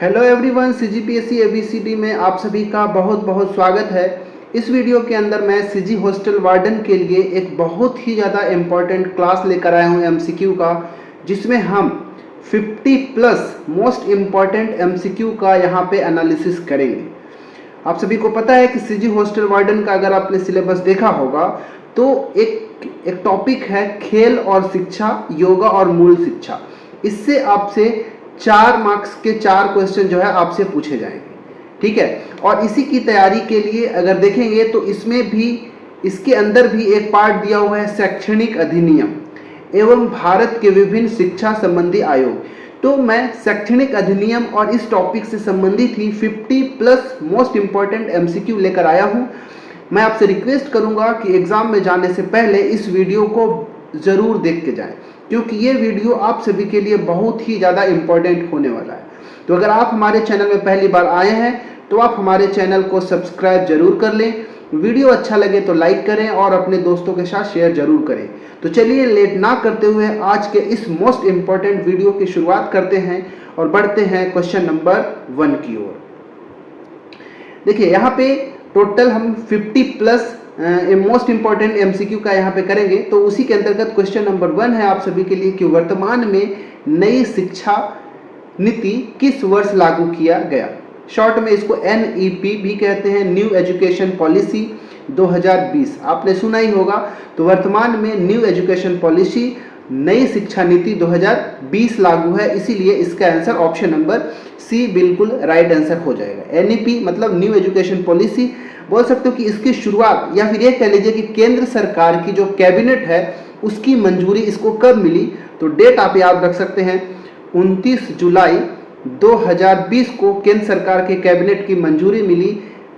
Hello everyone, CGPSC ABCD में आप सभी का बहुत बहुत स्वागत है। इस वीडियो के अंदर मैं सीजी हॉस्टल वार्डन के लिए एक बहुत ही ज़्यादा इम्पॉर्टेंट क्लास लेकर आया हूँ एमसीक्यू का, जिसमें हम 50+ मोस्ट इम्पॉर्टेंट एमसीक्यू का यहाँ पे एनालिसिस करेंगे। आप सभी को पता है कि सीजी हॉस्टल वार्डन का अगर आपने सिलेबस देखा होगा तो एक टॉपिक है खेल और शिक्षा, योगा और मूल शिक्षा। इससे आपसे 4 मार्क्स के 4 क्वेश्चन जो है आपसे पूछे जाएंगे, ठीक है। और इसी की तैयारी के लिए अगर देखेंगे तो इसमें भी, इसके अंदर भी एक पार्ट दिया हुआ है शैक्षणिक अधिनियम एवं भारत के विभिन्न शिक्षा संबंधी आयोग। तो मैं शैक्षणिक अधिनियम और इस टॉपिक से संबंधित ही 50+ मोस्ट इंपॉर्टेंट एमसीक्यू लेकर आया हूं। मैं आपसे रिक्वेस्ट करूंगा कि एग्जाम में जाने से पहले इस वीडियो को ज़रूर देख के जाएं, क्योंकि ये वीडियो आप सभी के लिए बहुत ही ज़्यादा इम्पोर्टेंट होने वाला है। तो अगर आप हमारे चैनल में पहली बार आए हैं तो आप हमारे चैनल को सब्सक्राइब जरूर कर लें। वीडियो अच्छा लगे तो लाइक करें और अपने दोस्तों के साथ शेयर जरूर करें। तो चलिए लेट ना करते हुए आज के इस मोस्ट इम्पॉर्टेंट वीडियो की शुरुआत करते हैं और बढ़ते हैं क्वेश्चन नंबर 1 की ओर। देखिए यहाँ पे टोटल हम 50+ मोस्ट इंपॉर्टेंट एमसीक्यू का यहाँ पे करेंगे। तो उसी के अंतर्गत क्वेश्चन नंबर 1 है आप सभी के लिए कि वर्तमान में नई शिक्षा नीति किस वर्ष लागू किया गया। शॉर्ट में इसको NEP भी कहते हैं, न्यू एजुकेशन पॉलिसी 2020। आपने सुना ही होगा। तो वर्तमान में न्यू एजुकेशन पॉलिसी, नई शिक्षा नीति 2020 लागू है, इसीलिए इसका आंसर ऑप्शन नंबर सी बिल्कुल राइट आंसर हो जाएगा। NEP मतलब न्यू एजुकेशन पॉलिसी। बोल सकते हो कि इसकी शुरुआत, या फिर ये कह लीजिए कि केंद्र सरकार की जो कैबिनेट है उसकी मंजूरी इसको कब मिली। तो डेट आप याद रख सकते हैं, 29 जुलाई 2020 को केंद्र सरकार के कैबिनेट की मंजूरी मिली।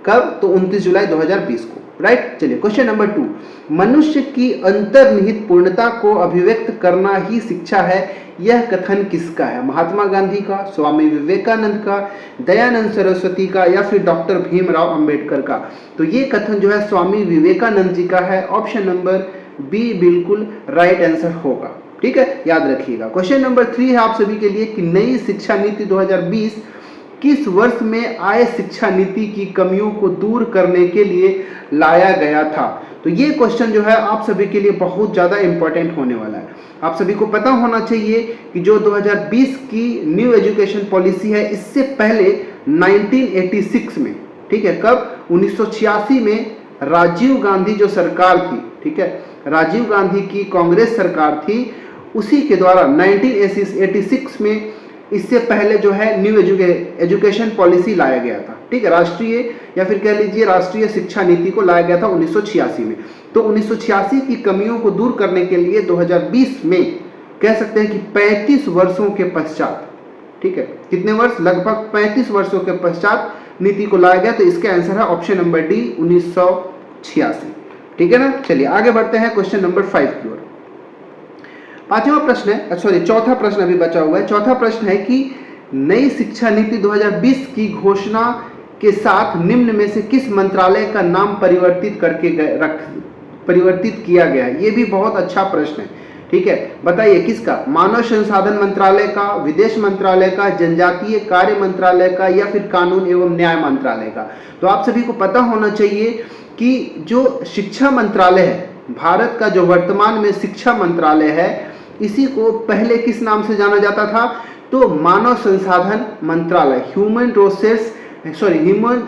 कब? तो 29 जुलाई 2020 को, राइट। चलिए क्वेश्चन नंबर 2, मनुष्य की अंतर्निहित पूर्णता को अभिव्यक्त करना ही शिक्षा है, यह कथन किसका है? महात्मा गांधी का, स्वामी विवेकानंद का, दयानंद सरस्वती का, या फिर डॉक्टर भीमराव अंबेडकर का? तो ये कथन जो है स्वामी विवेकानंद जी का है। ऑप्शन नंबर बी बिल्कुल राइट आंसर होगा, ठीक है, याद रखिएगा। क्वेश्चन नंबर 3 है आप सभी के लिए कि नई शिक्षा नीति 2020 किस वर्ष में आय शिक्षा नीति की कमियों को दूर करने के लिए लाया गया था? तो ये क्वेश्चन जो है आप सभी के लिए बहुत ज़्यादा इंपॉर्टेंट होने वाला है। आप सभी को पता होना चाहिए कि जो 2020 की न्यू एजुकेशन पॉलिसी है, इससे पहले 1986 में, ठीक है, कब? 1986 में राजीव गांधी जो सरकार थी, ठीक है, राजीव गांधी की कांग्रेस सरकार थी, उसी के द्वारा 1986 में इससे पहले जो है न्यू एजुकेशन पॉलिसी लाया गया था, ठीक है, राष्ट्रीय या फिर कह लीजिए राष्ट्रीय शिक्षा नीति को लाया गया था 1986 में। तो 1986 की कमियों को दूर करने के लिए 2020 में कह सकते हैं कि 35 वर्षों के पश्चात, ठीक है, कितने वर्ष? लगभग 35 वर्षों के पश्चात नीति को लाया गया। तो इसका आंसर है ऑप्शन नंबर डी 1986, ठीक है ना। चलिए आगे बढ़ते हैं क्वेश्चन नंबर 5 की ओर। पांचवा प्रश्न है, सॉरी चौथा प्रश्न अभी बचा हुआ है। चौथा प्रश्न है कि नई शिक्षा नीति 2020 की घोषणा के साथ निम्न में से किस मंत्रालय का नाम परिवर्तित किया गया है? ये भी बहुत अच्छा प्रश्न है, ठीक है, बताइए किसका? मानव संसाधन मंत्रालय का, विदेश मंत्रालय का, जनजातीय कार्य मंत्रालय का, या फिर कानून एवं न्याय मंत्रालय का? तो आप सभी को पता होना चाहिए कि जो शिक्षा मंत्रालय है, भारत का जो वर्तमान में शिक्षा मंत्रालय है, इसी को पहले किस नाम से जाना जाता था? तो मानव संसाधन मंत्रालय,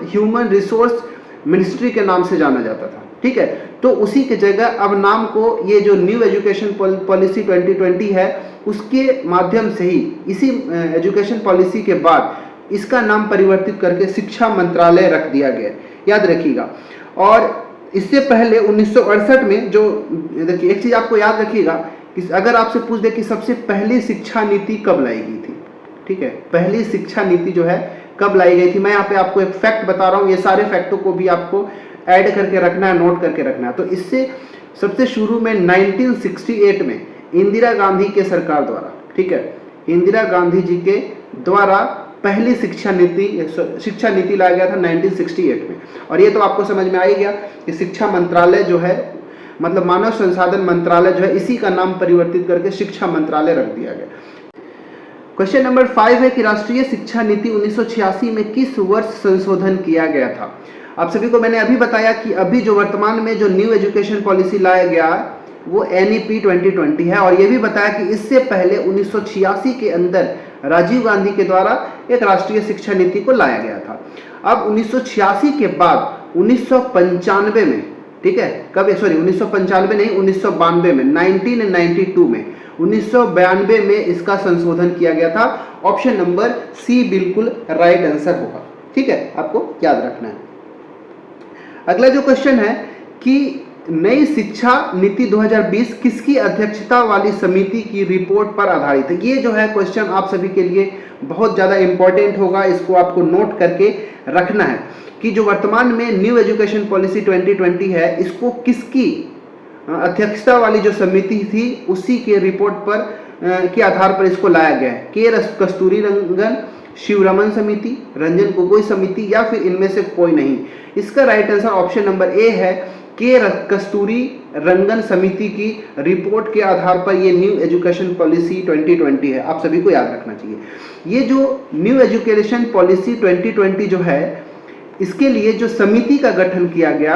ह्यूमन रिसोर्स मिनिस्ट्री के नाम से जाना जाता था, ठीक है। तो उसी के जगह अब नाम को, ये जो न्यू एजुकेशन पॉलिसी 2020 है, उसके माध्यम से ही, इसी एजुकेशन पॉलिसी के बाद इसका नाम परिवर्तित करके शिक्षा मंत्रालय रख दिया गया, याद रखिएगा। और इससे पहले 1968 में जो, देखिए एक चीज आपको याद रखिएगा कि अगर आपसे पूछ दे कि सबसे पहली शिक्षा नीति कब लाई गई थी, ठीक है, पहली शिक्षा नीति जो है कब लाई गई थी, मैं यहाँ पे आपको एक फैक्ट बता रहा हूँ, ये सारे फैक्टों को भी आपको ऐड करके रखना है, नोट करके रखना है। तो इससे सबसे शुरू में 1968 में इंदिरा गांधी के सरकार द्वारा, ठीक है, इंदिरा गांधी जी के द्वारा पहली शिक्षा नीति लाया गया था 1968 में। और ये तो आपको समझ में आ ही गया कि शिक्षा मंत्रालय जो है, मतलब मानव संसाधन मंत्रालय जो है, इसी का नाम परिवर्तित करके शिक्षा मंत्रालय रख दिया गया। क्वेश्चन नंबर 5 है कि राष्ट्रीय शिक्षा नीति 1986 में किस वर्ष संशोधन किया गया था। आप सभी को मैंने अभी बताया कि अभी जो वर्तमान में जो न्यू एजुकेशन पॉलिसी लाया गया वो NEP 2020 है, और ये भी बताया कि इससे पहले 1986 के अंदर राजीव गांधी के द्वारा एक राष्ट्रीय शिक्षा नीति को लाया गया था। अब 1986 के बाद 1995 में, ठीक है, कब, सॉरी 1995 नहीं, 1992 में, 1992 में, 1992 में इसका संशोधन किया गया था। ऑप्शन नंबर सी बिल्कुल राइट आंसर होगा, ठीक है, आपको याद रखना है। अगला जो क्वेश्चन है कि नई शिक्षा नीति 2020 किसकी अध्यक्षता वाली समिति की रिपोर्ट पर आधारित है। ये जो है क्वेश्चन आप सभी के लिए बहुत ज़्यादा इंपॉर्टेंट होगा, इसको आपको नोट करके रखना है कि जो वर्तमान में न्यू एजुकेशन पॉलिसी 2020 है, इसको किसकी अध्यक्षता वाली जो समिति थी उसी के रिपोर्ट पर के आधार पर इसको लाया गया है। के कस्तूरी रंगन, शिवरमन समिति, रंजन गोगोई समिति, या फिर इनमें से कोई नहीं। इसका right answer option number A है, के कस्तूरी रंगन समिति की रिपोर्ट के आधार पर ये न्यू एजुकेशन पॉलिसी 2020 है। आप सभी को याद रखना चाहिए। ये जो न्यू एजुकेशन पॉलिसी 2020 जो है, इसके लिए जो समिति का गठन किया गया,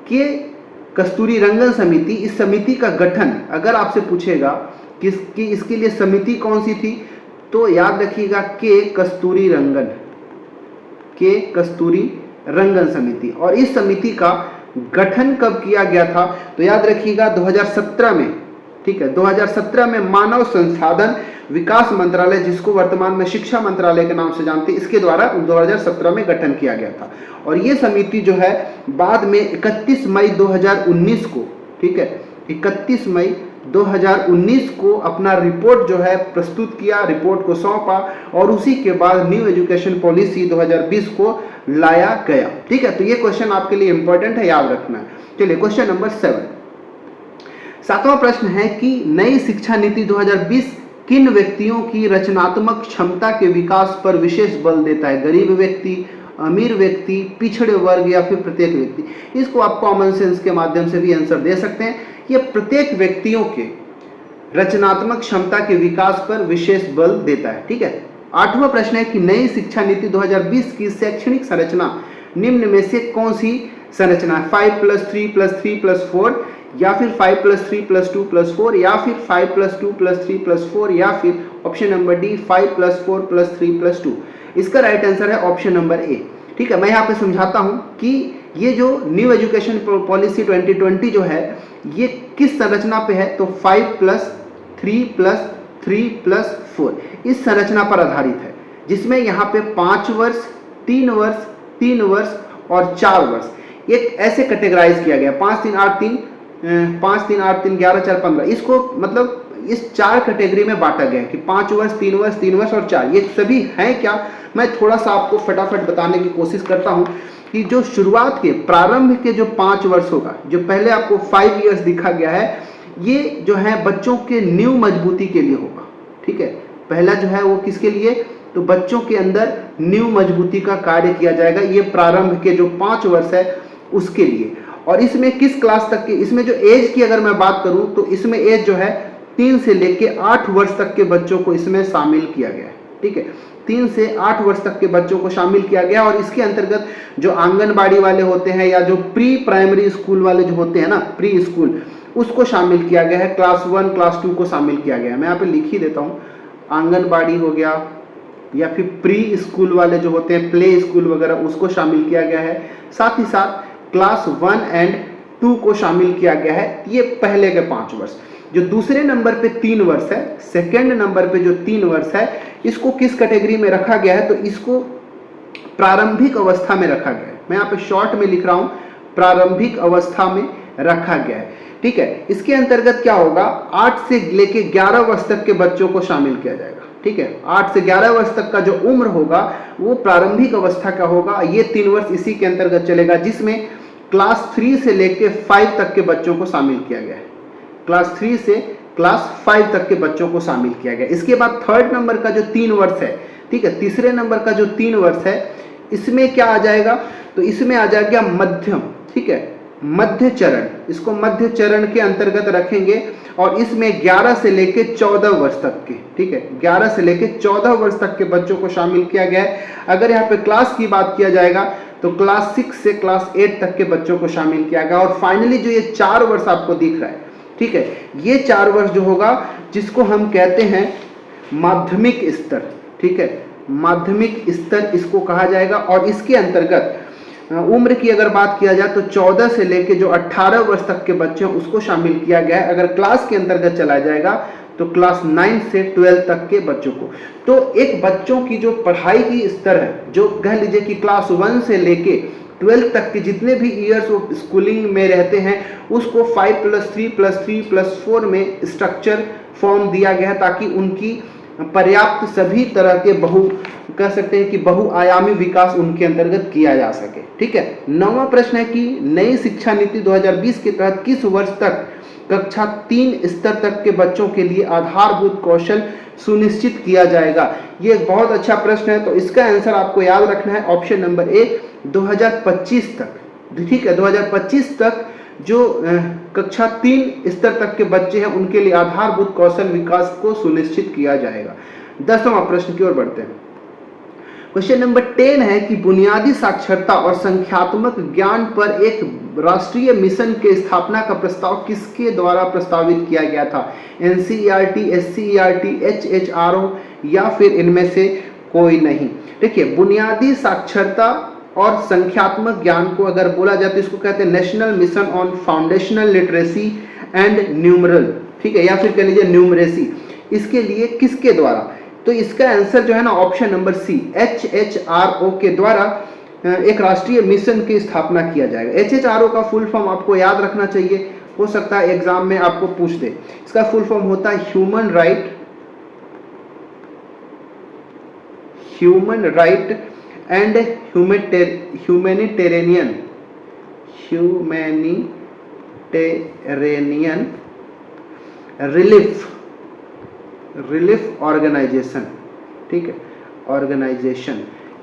के कस्तूरी रंगन समिति, इस समिति का गठन अगर आपसे पूछेगा कि इसके लिए समिति कौन सी थी, तो याद रखिएगा के कस्तूरी रंगन समिति। और इस समिति का गठन कब किया गया था, तो याद रखिएगा 2017 में, ठीक है, 2017 में मानव संसाधन विकास मंत्रालय, जिसको वर्तमान में शिक्षा मंत्रालय के नाम से जानते हैं, इसके द्वारा 2017 में गठन किया गया था। और ये समिति जो है बाद में 31 मई 2019 को, ठीक है, 31 मई 2019 को अपना रिपोर्ट जो है प्रस्तुत किया, रिपोर्ट को सौंपा, और उसी के बाद न्यू एजुकेशन पॉलिसी 2020 को लाया गया, ठीक है। तो ये क्वेश्चन आपके लिए इंपॉर्टेंट है, याद रखना है। चलिए क्वेश्चन नंबर 7, 7वां प्रश्न है कि नई शिक्षा नीति 2020 किन व्यक्तियों की रचनात्मक क्षमता के विकास पर विशेष बल देता है। गरीब व्यक्ति, अमीर व्यक्ति, पिछड़े वर्ग, या फिर प्रत्येक व्यक्ति। इसको आप कॉमन सेंस के माध्यम से भी आंसर दे सकते हैं। ये प्रत्येक व्यक्तियों के रचनात्मक क्षमता के विकास पर विशेष बल देता है, ठीक है। 8वां प्रश्न है कि नई शिक्षा नीति 2020 की शैक्षणिक संरचना निम्न में से कौन सी संरचना है। 5+3+3+4, या फिर 5+3+2+4, या फिर 5+2+3+4, या फिर ऑप्शन नंबर डी 5+4+3+2। इसका राइट आंसर है ऑप्शन नंबर ए, ठीक है। मैं यहाँ पे समझाता हूँ कि ये जो न्यू एजुकेशन पॉलिसी 2020 जो है, ये किस संरचना पे है, तो 5+3+3+4 इस संरचना पर आधारित है, जिसमें यहाँ पे 5 वर्ष, 3 वर्ष, 3 वर्ष और 4 वर्ष एक ऐसे कैटेगराइज किया गया। 5 3 8 3 11 4 15, इसको मतलब इस 4 कैटेगरी में बांटा गया है कि 5 वर्ष, 3 वर्ष, 3 वर्ष और 4, ये सभी हैं क्या। मैं थोड़ा सा आपको फटाफट बताने की कोशिश करता हूं कि जो शुरुआत के प्रारंभ के जो 5 वर्ष होगा, जो पहले आपको 5 इयर्स दिखा गया है, ये जो है बच्चों के न्यू मजबूती के लिए होगा, ठीक है। पहला जो है वो किसके लिए, तो बच्चों के अंदर न्यू मजबूती का कार्य किया जाएगा। ये प्रारंभ के जो 5 वर्ष है उसके लिए। और इसमें किस क्लास तक के, इसमें जो एज की अगर मैं बात करूं तो इसमें एज जो है 3 से लेके 8 वर्ष तक के बच्चों को इसमें शामिल किया गया है, ठीक है। 3 से 8 वर्ष तक के बच्चों को शामिल किया गया। और इसके अंतर्गत जो आंगनबाड़ी वाले होते हैं, या जो प्री प्राइमरी स्कूल वाले जो होते हैं ना, प्री स्कूल, उसको शामिल किया गया है। क्लास 1 क्लास 2 को शामिल किया गया है। मैं यहाँ पे लिख ही देता हूँ, आंगनबाड़ी हो गया, या फिर प्री स्कूल वाले जो होते हैं, प्ले स्कूल वगैरह, उसको शामिल किया गया है। साथ ही साथ क्लास 1 और 2 को शामिल किया गया है। ये पहले के 5 वर्ष। जो दूसरे नंबर पे 3 वर्ष है, सेकेंड नंबर पे जो 3 वर्ष है, इसको किस कैटेगरी में रखा गया है, तो इसको प्रारंभिक अवस्था में रखा गया है। मैं यहाँ पे शॉर्ट में लिख रहा हूँ, प्रारंभिक अवस्था में रखा गया है, ठीक है। इसके अंतर्गत क्या होगा, 8 से लेके 11 वर्ष तक के बच्चों को शामिल किया जाएगा, ठीक है। 8 से 11 वर्ष तक का जो उम्र होगा वो प्रारंभिक अवस्था का होगा। ये 3 वर्ष इसी के अंतर्गत चलेगा, जिसमें क्लास 3 से लेके 5 तक के बच्चों को शामिल किया गया है। क्लास 3 से क्लास 5 तक के बच्चों को शामिल किया गया। इसके बाद थर्ड नंबर का जो 3 वर्ष है, ठीक है, तीसरे नंबर का जो 3 वर्ष है, इसमें क्या आ जाएगा, तो इसमें आ जाएगा मध्यम, ठीक है, मध्य चरण, इसको मध्य चरण के अंतर्गत रखेंगे और इसमें 11 से लेके 14 वर्ष तक के, ठीक है, 11 से लेके 14 वर्ष तक के बच्चों को शामिल किया गया है। अगर यहाँ पे क्लास की बात किया जाएगा तो क्लास 6 से क्लास 8 तक के बच्चों को शामिल किया गया। और फाइनली जो ये 4 वर्ष आपको दिख रहा है, ठीक है, ये 4 वर्ष जो होगा जिसको हम कहते हैं माध्यमिक स्तर, ठीक है, माध्यमिक स्तर इसको कहा जाएगा। और इसके अंतर्गत उम्र की अगर बात किया जाए तो 14 से लेके जो 18 वर्ष तक के बच्चे हैं उसको शामिल किया गया है। अगर क्लास के अंतर्गत चला जाएगा तो क्लास 9 से 12 तक के बच्चों को। तो एक बच्चों की जो पढ़ाई की स्तर है, जो कह लीजिए कि क्लास 1 से लेके 12 तक के जितने भी ईयर्स वो स्कूलिंग में रहते हैं उसको 5+3+3+4 में स्ट्रक्चर फॉर्म दिया गया है, ताकि उनकी पर्याप्त सभी तरह के कह सकते हैं कि बहुआयामी विकास उनके अंतर्गत किया जा सके, ठीक है। 9वां प्रश्न है कि नई शिक्षा नीति 2020 के तहत किस वर्ष तक कक्षा 3 स्तर तक के बच्चों के लिए आधारभूत कौशल सुनिश्चित किया जाएगा। ये एक बहुत अच्छा प्रश्न है, तो इसका आंसर आपको याद रखना है ऑप्शन नंबर ए 2025 तक, ठीक है। 2025 तक जो कक्षा 3 स्तर तक के बच्चे हैं उनके लिए आधारभूत कौशल विकास को सुनिश्चित किया जाएगा। 10वां प्रश्न की ओर बढ़ते हैं। क्वेश्चन नंबर 10 है कि बुनियादी साक्षरता और संख्यात्मक ज्ञान पर एक राष्ट्रीय मिशन के स्थापना का प्रस्ताव किसके द्वारा प्रस्तावित किया गया था? NCERT, SCERT, HHRO या फिर इनमें से कोई नहीं। देखिए, बुनियादी साक्षरता और संख्यात्मक ज्ञान को अगर बोला जाए तो इसको कहते हैं national mission on foundational literacy and numeral, ठीक है, या फिर कह लीजिए न्यूमरेसी। इसके लिए किसके द्वारा? तो इसका आंसर जो है ना ऑप्शन नंबर सी HHRO के द्वारा एक राष्ट्रीय मिशन की स्थापना किया जाएगा। HHRO का फुल फॉर्म आपको याद रखना चाहिए, हो सकता है एग्जाम में आपको पूछ दे। इसका फुल फॉर्म होता है human right and humanitarian relief organisation, ठीक है, ऑर्गेनाइजेशन।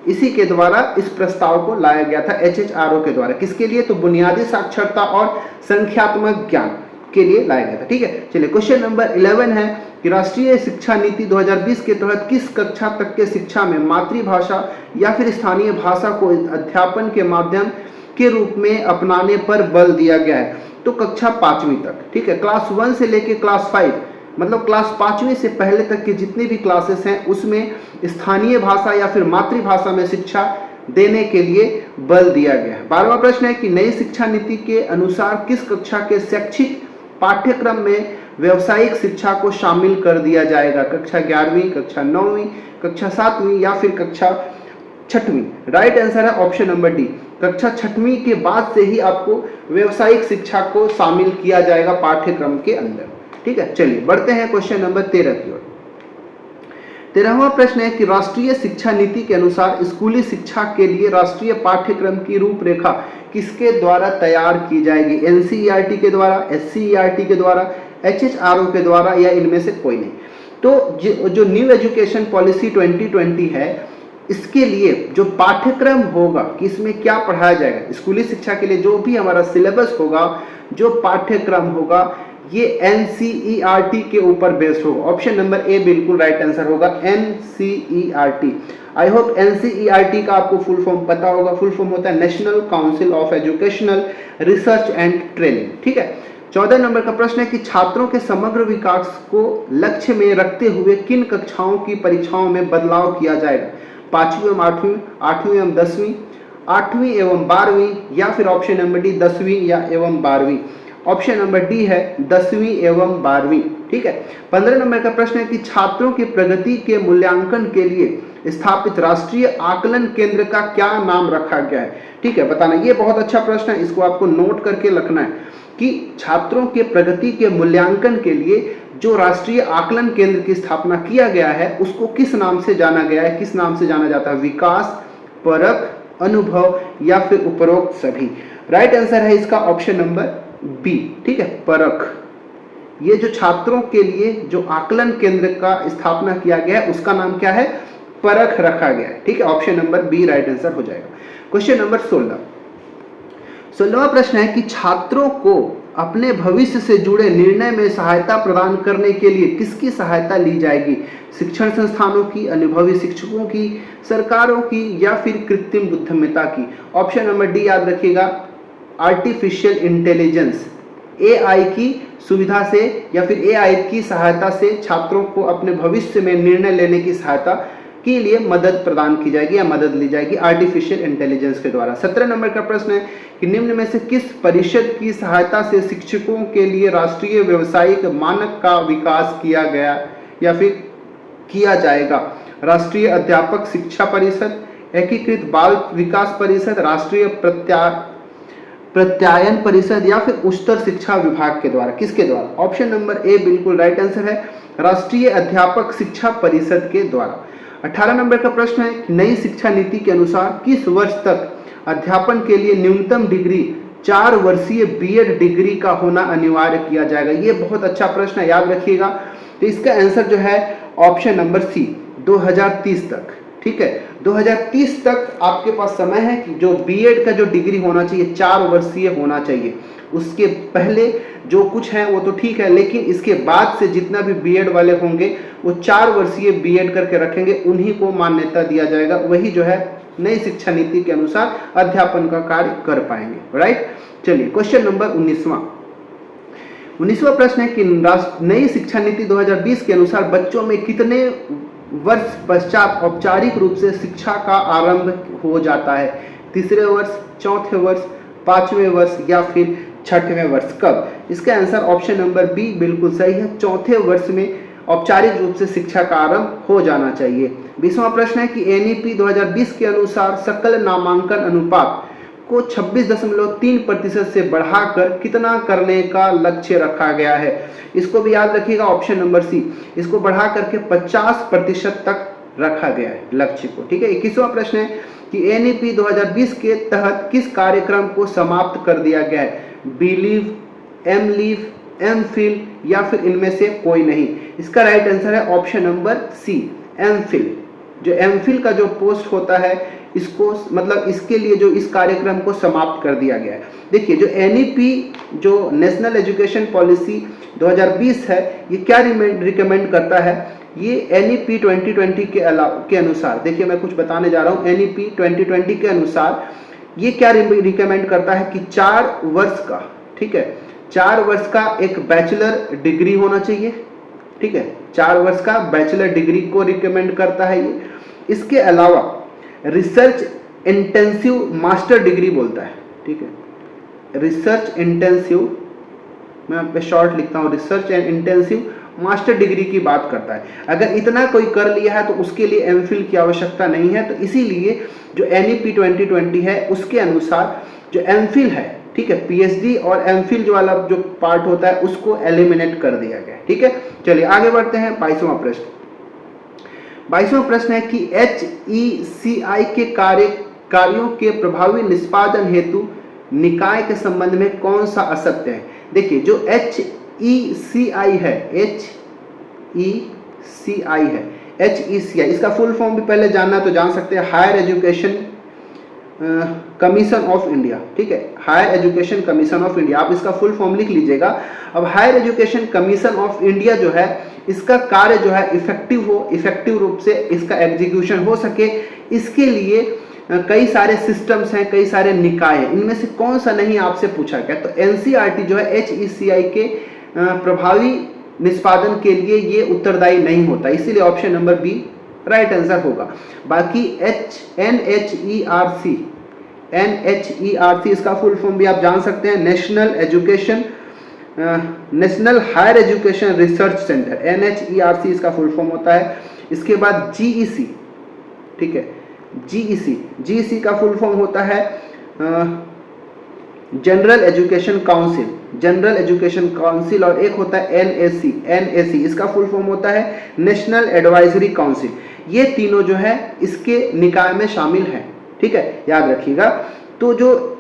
इसी के द्वारा इस प्रस्ताव को लाया गया था HHRO के द्वारा। किसके लिए? तो बुनियादी साक्षरता और संख्यात्मक ज्ञान के लिए लाया गया था, ठीक है। चलिए, क्वेश्चन नंबर 11 है कि राष्ट्रीय शिक्षा नीति 2020 के तहत किस कक्षा तक के शिक्षा में मातृभाषा या फिर स्थानीय भाषा को अध्यापन के माध्यम के रूप में अपनाने पर बल दिया गया है? तो कक्षा 5वीं तक, ठीक है, क्लास 1 से लेके क्लास 5, मतलब क्लास 5वीं से पहले तक के जितने भी क्लासेस हैं उसमें स्थानीय भाषा या फिर मातृभाषा में शिक्षा देने के लिए बल दिया गया है। 12वां प्रश्न है कि नई शिक्षा नीति के अनुसार किस कक्षा के शैक्षिक पाठ्यक्रम में व्यावसायिक शिक्षा को शामिल कर दिया जाएगा? कक्षा 11वीं, कक्षा 9वीं, कक्षा 7वीं या फिर कक्षा 6वीं? राइट आंसर है ऑप्शन नंबर डी, कक्षा 6वीं के बाद से ही आपको व्यावसायिक शिक्षा को शामिल किया जाएगा पाठ्यक्रम के अंदर, ठीक है। चलिए बढ़ते हैं क्वेश्चन नंबर 13 की ओर। 13वां प्रश्न है कि राष्ट्रीय शिक्षा नीति के अनुसार स्कूली शिक्षा के लिए राष्ट्रीय पाठ्यक्रम की रूपरेखा किसके द्वारा तैयार की जाएगी? NCERT के द्वारा, SCERT के द्वारा, HHRO के द्वारा या इनमें से कोई नहीं? तो जो न्यू एजुकेशन पॉलिसी 2020 है, इसके लिए जो पाठ्यक्रम होगा कि इसमें क्या पढ़ाया जाएगा, स्कूली शिक्षा के लिए जो भी हमारा सिलेबस होगा, जो पाठ्यक्रम होगा, ये NCERT के ऊपर बेस्ड होगा। ऑप्शन नंबर ए बिल्कुल राइट आंसर होगा, NCERT। आई होप NCERT का आपको फुल फॉर्म पता होगा। फुल फॉर्म होता है national council of educational research and training, ठीक है। 14 नंबर का प्रश्न है कि छात्रों के समग्र विकास को लक्ष्य में रखते हुए किन कक्षाओं की परीक्षाओं में बदलाव किया जाएगा? 5वीं एवं 8वीं, 8वीं एवं 10वीं, 8वीं एवं 12वीं या फिर ऑप्शन नंबर डी 10वीं या एवं 12वीं? ऑप्शन नंबर डी है 10वीं एवं 12वीं, ठीक है। 15 नंबर का प्रश्न है कि छात्रों की प्रगति के मूल्यांकन के लिए स्थापित राष्ट्रीय आकलन केंद्र का क्या नाम रखा गया है? ठीक है, बताना। ये बहुत अच्छा प्रश्न है, इसको आपको नोट करके रखना है कि छात्रों के प्रगति के मूल्यांकन के लिए जो राष्ट्रीय आकलन केंद्र की स्थापना किया गया है उसको किस नाम से जाना गया है, किस नाम से जाना जाता है? विकास, परख, अनुभव या फिर उपरोक्त सभी? राइट आंसर है इसका ऑप्शन नंबर बी, ठीक है, परख। ये जो छात्रों के लिए जो आकलन केंद्र का स्थापना किया गया है उसका नाम क्या है? परख रखा गया है, ठीक है। Option number B right answer हो जाएगा। Question number 16। 16वां प्रश्न है कि छात्रों को अपने भविष्य से जुड़े निर्णय में सहायता प्रदान करने के लिए किसकी सहायता ली जाएगी? शिक्षण संस्थानों की, अनुभवी शिक्षकों की, सरकारों की या फिर कृत्रिम बुद्धिमत्ता की? ऑप्शन नंबर डी याद रखिएगा, आर्टिफिशियल इंटेलिजेंस, एआई की सुविधा से या फिर एआई की सहायता से छात्रों को अपने भविष्य में निर्णय लेने की सहायता के लिए मदद प्रदान की जाएगी या मदद ली जाएगी आर्टिफिशियल इंटेलिजेंस के द्वारा। 17 नंबर का प्रश्न है कि निम्न में से किस परिषद की सहायता से शिक्षकों के लिए राष्ट्रीय व्यावसायिक मानक का विकास किया गया या फिर किया जाएगा? राष्ट्रीय अध्यापक शिक्षा परिषद, एकीकृत बाल विकास परिषद, राष्ट्रीय प्रत्यायन परिषद या फिर उच्चतर शिक्षा विभाग के द्वारा? किसके द्वारा? ऑप्शन नंबर ए बिल्कुल राइट आंसर है, राष्ट्रीय अध्यापक शिक्षा परिषद के द्वारा। 18 नंबर का प्रश्न है, नई शिक्षा नीति के अनुसार किस वर्ष तक अध्यापन के लिए न्यूनतम डिग्री 4 वर्षीय बीएड डिग्री का होना अनिवार्य किया जाएगा? ये बहुत अच्छा प्रश्न है, याद रखिएगा। तो इसका आंसर जो है ऑप्शन नंबर सी, 2030 तक। ठीक है, 2030 तक आपके पास समय है कि जो बीएड का जो डिग्री होना चाहिए 4 वर्षीय होना चाहिए। उसके पहले जो कुछ है वो तो ठीक है, लेकिन इसके बाद से जितना भी बीएड वाले होंगे वो 4 वर्षीय बीएड करके रखेंगे, उन्हीं को मान्यता दिया जाएगा। वही जो है नई शिक्षा नीति के अनुसार अध्यापन का कार्य कर पाएंगे। राइट, चलिए क्वेश्चन नंबर 19वां प्रश्न है कि नई शिक्षा नीति 2020 के अनुसार बच्चों में कितने वर्ष पश्चात औपचारिक रूप से शिक्षा का आरंभ हो जाता है? तीसरे वर्ष, चौथे वर्ष, 5वें वर्ष या फिर 6वें वर्ष? कब? इसका आंसर ऑप्शन नंबर बी बिल्कुल सही है, चौथे वर्ष में औपचारिक रूप से शिक्षा का आरंभ हो जाना चाहिए। 20वां प्रश्न है कि एनईपी 2020 के अनुसार सकल नामांकन अनुपात को 26.3% से बढ़ाकर कितना करने का लक्ष्य रखा गया है? इसको भी याद रखिएगा, ऑप्शन नंबर सी, इसको बढ़ा करके 50% तक रखा गया है लक्ष्य को। ठीक है, 21वां प्रश्न है कि एनईपी 2020 के तहत किस कार्यक्रम को समाप्त कर दिया गया है? Believe, M leave, MPhil या फिर इनमें से कोई नहीं? इसका राइट आंसर है option number C, MPhil. जो एम फिल का जो पोस्ट होता है इसको, मतलब इसके लिए जो इस कार्यक्रम को समाप्त कर दिया गया है। देखिए, जो एनईपी जो नेशनल एजुकेशन पॉलिसी 2020 है, ये क्या रिकमेंड करता है? ये एनईपी 2020 के अनुसार, देखिए मैं कुछ बताने जा रहा हूँ। एनईपी 2020 के अनुसार ये क्या रिकमेंड करता है कि 4 वर्ष का, ठीक है, 4 वर्ष का एक बैचलर डिग्री होना चाहिए। ठीक है, 4 वर्ष का बैचलर डिग्री को रिकमेंड करता है ये। इसके अलावा रिसर्च इंटेंसिव मास्टर डिग्री बोलता है। ठीक है, रिसर्च इंटेंसिव, मैं यहाँ पे शॉर्ट लिखता हूँ, research and intensive master degree की बात करता है। अगर इतना कोई कर लिया है तो उसके लिए एमफिल की आवश्यकता नहीं है। तो इसीलिए जो एनईपी 2020 है उसके अनुसार जो एमफिल है, ठीक है, पीएचडी और एमफिल जो वाला जो पार्ट होता है उसको एलिमिनेट कर दिया गया। ठीक है, चलिए आगे बढ़ते हैं। 22वां प्रश्न। 22वां प्रश्न है कि HECI के कार्यों के प्रभावी निष्पादन हेतु निकाय के संबंध में कौन सा असत्य है? देखिए, जो HECI है, HECI, इसका फुल फॉर्म भी पहले जानना तो जान सकते हैं, higher education commission of India. ठीक है, higher education commission of India, आप इसका फुल फॉर्म लिख लीजिएगा। अब higher education commission of India जो है, इसका कार्य जो है इफेक्टिव रूप से इसका एग्जीक्यूशन हो सके, इसके लिए कई सारे सिस्टम्स हैं, कई सारे निकाय हैं। इनमें से कौन सा नहीं आपसे पूछा गया? तो एनसीईआरटी जो है HECI के प्रभावी निष्पादन के लिए ये उत्तरदायी नहीं होता, इसीलिए option number B right answer होगा। बाकी NHERC, इसका फुल फॉर्म भी आप जान सकते हैं, national higher education research centre, NHERC इसका फुल फॉर्म होता है। इसके बाद GEC, ठीक है, GEC का फुल फॉर्म होता है जनरल एजुकेशन काउंसिल, और एक होता है NAC, इसका फुल फॉर्म होता है नेशनल एडवाइजरी काउंसिल। ये तीनों जो है इसके निकाय में शामिल हैं। ठीक है, याद रखिएगा। तो जो